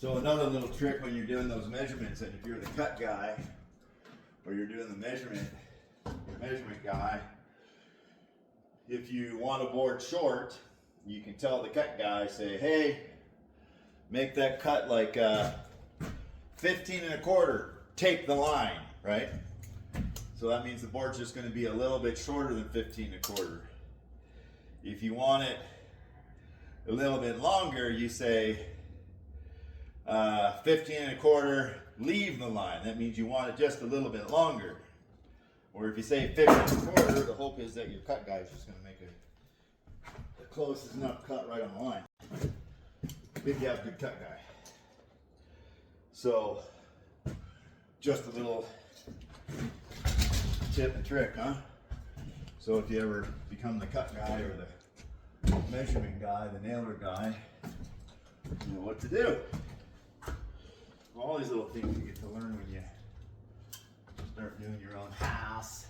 So another little trick when you're doing those measurements, and if you're the cut guy or you're doing the measurement guy, if you want a board short, you can tell the cut guy, say, hey, make that cut like 15 1/4, take the line, right? So that means the board's just going to be a little bit shorter than 15 1/4. If you want it a little bit longer, you say 15 1/4, leave the line. That means you want it just a little bit longer. Or if you say 15 1/4, the hope is that your cut guy is just going to make a close enough cut right on the line. If you have a good cut guy. So, just a little tip and trick, huh? So if you ever become the cut guy or the measurement guy, the nailer guy, you know what to do. All these little things you get to learn when you start doing your own house.